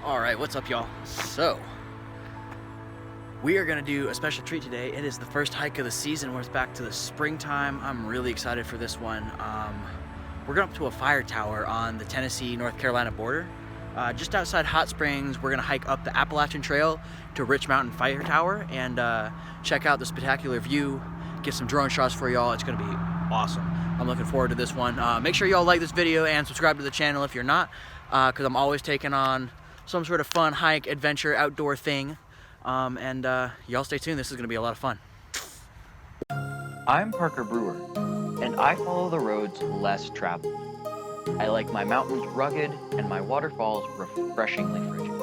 Alright, what's up y'all? So, we are going to do a special treat today. It is the first hike of the season where it's back to the springtime. I'm really excited for this one. We're going up to a fire tower on the Tennessee-North Carolina border. Just outside Hot Springs, we're going to hike up the Appalachian Trail to Rich Mountain Fire Tower and check out the spectacular view, get some drone shots for y'all. It's going to be awesome. I'm looking forward to this one. Make sure y'all like this video and subscribe to the channel if you're not, because I'm always taking on some sort of fun hike, adventure, outdoor thing. Y'all stay tuned. This is going to be a lot of fun. I'm Parker Brewer, and I follow the roads less traveled. I like my mountains rugged and my waterfalls refreshingly frigid.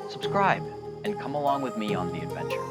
Subscribe and come along with me on the adventure.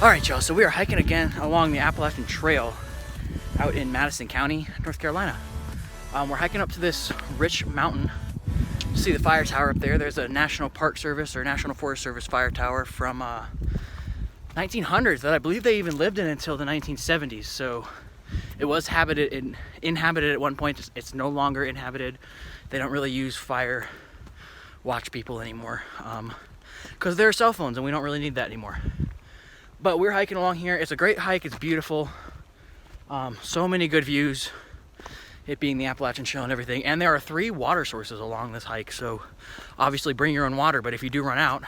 Alright y'all, so we are hiking again along the Appalachian Trail out in Madison County, North Carolina. We're hiking up to this Rich Mountain. See the fire tower up there. There's a National Park Service or National Forest Service fire tower from 1900s that I believe they even lived in until the 1970s. So it was inhabited at one point. It's no longer inhabited. They don't really use fire watch people anymore because there are cell phones and we don't really need that anymore. But we're hiking along here. It's a great hike. It's beautiful. So many good views. It being the Appalachian Trail and everything. And there are 3 water sources along this hike. So obviously bring your own water. But if you do run out,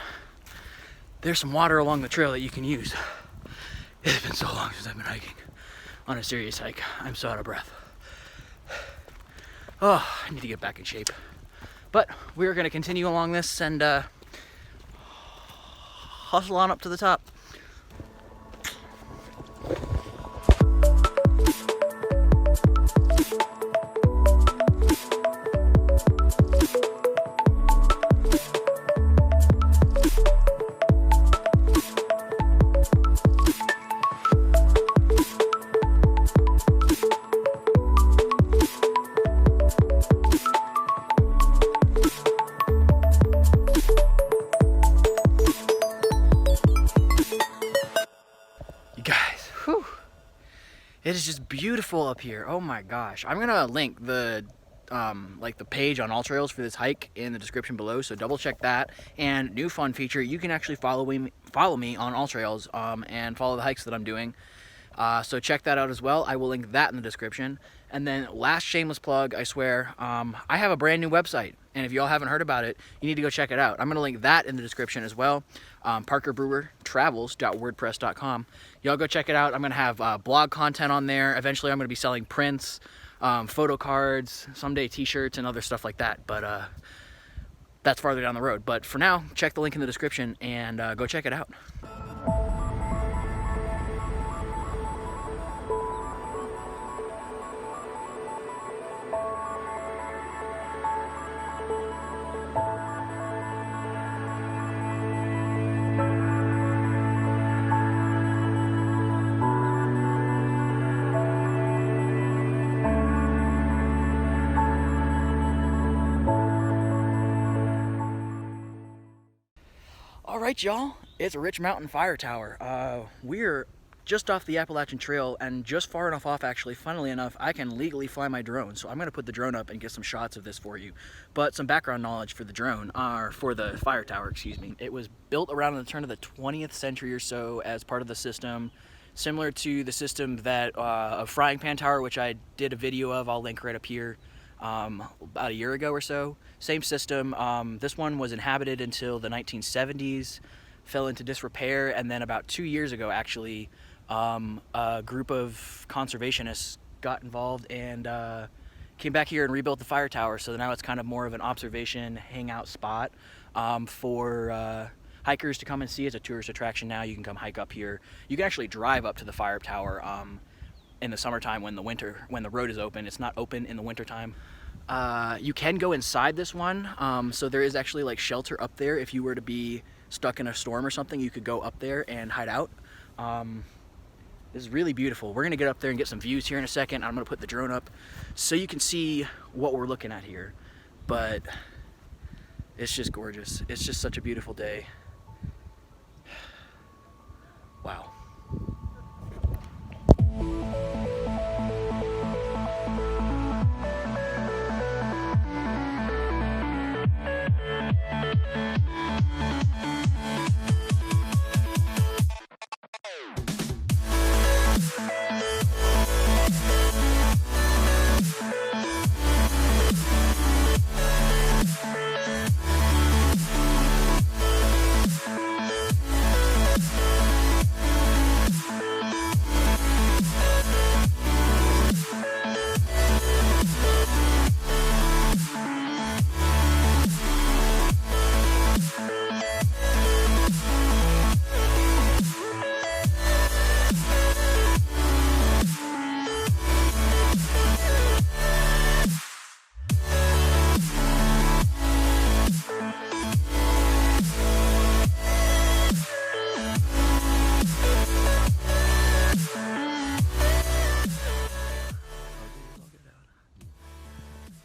there's some water along the trail that you can use. It's been so long since I've been hiking on a serious hike. I'm so out of breath. Oh, I need to get back in shape. But we're going to continue along this and hustle on up to the top. It is just beautiful up here. Oh my gosh. I'm gonna link the the page on All Trails for this hike in the description below, so double check that. And new fun feature, you can actually follow me on All Trails and follow the hikes that I'm doing. So check that out as well. I will link that in the description. And then last shameless plug, I swear, I have a brand new website, and if y'all haven't heard about it, you need to go check it out. I'm going to link that in the description as well. parkerbrewertravels.wordpress.com. Y'all go check it out. I'm going to have blog content on there. Eventually I'm going to be selling prints, photo cards, someday t-shirts and other stuff like that, but that's farther down the road. But for now, check the link in the description and go check it out. All right, y'all, it's a Rich Mountain Fire Tower. We're just off the Appalachian Trail, and just far enough off, actually, funnily enough, I can legally fly my drone. So I'm going to put the drone up and get some shots of this for you. But some background knowledge for the drone, or for the fire tower, excuse me. It was built around the turn of the 20th century or so as part of the system, similar to the system that a frying pan tower, which I did a video of, I'll link right up here, about a year ago or so. Same system. This one was inhabited until the 1970s, fell into disrepair, and then about 2 years ago, actually, a group of conservationists got involved and came back here and rebuilt the fire tower. So now it's kind of more of an observation hangout spot for hikers to come and see. As a tourist attraction now, you can come hike up here. You can actually drive up to the fire tower in the summertime when the road is open. It's not open in the wintertime. You can go inside this one, so there is actually like shelter up there. If you were to be stuck in a storm or something, you could go up there and hide out. This is really beautiful. We're gonna get up there and get some views here in a second. I'm gonna put the drone up so you can see what we're looking at here. But it's just gorgeous. It's just such a beautiful day. Wow.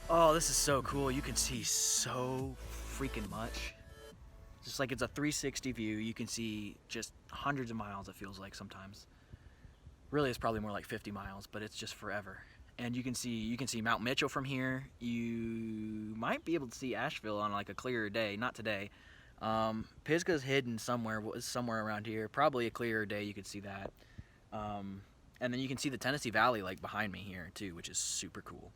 Oh, this is so cool. You can see so freaking much. Just like it's a 360 view. You can see just hundreds of miles, it feels like sometimes. Really, it's probably more like 50 miles, but it's just forever. And you can see Mount Mitchell from here. You might be able to see Asheville on like a clearer day. Not today. Pisgah's hidden somewhere around here. Probably a clearer day you could see that. And then you can see the Tennessee Valley like behind me here too, which is super cool.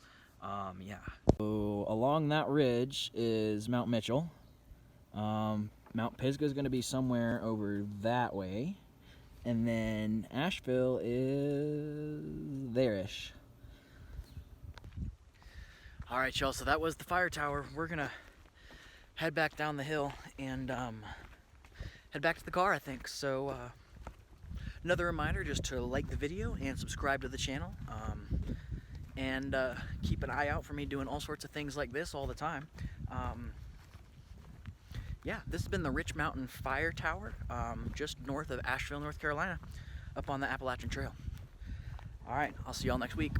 Yeah. So along that ridge is Mount Mitchell. Mount Pisgah is going to be somewhere over that way. And then Asheville is there-ish. All right, y'all, so that was the fire tower. We're going to head back down the hill and head back to the car, I think. So another reminder just to like the video and subscribe to the channel. And keep an eye out for me doing all sorts of things like this all the time. Yeah, this has been the Rich Mountain Fire Tower, just north of Asheville, North Carolina, up on the Appalachian Trail. All right, I'll see y'all next week.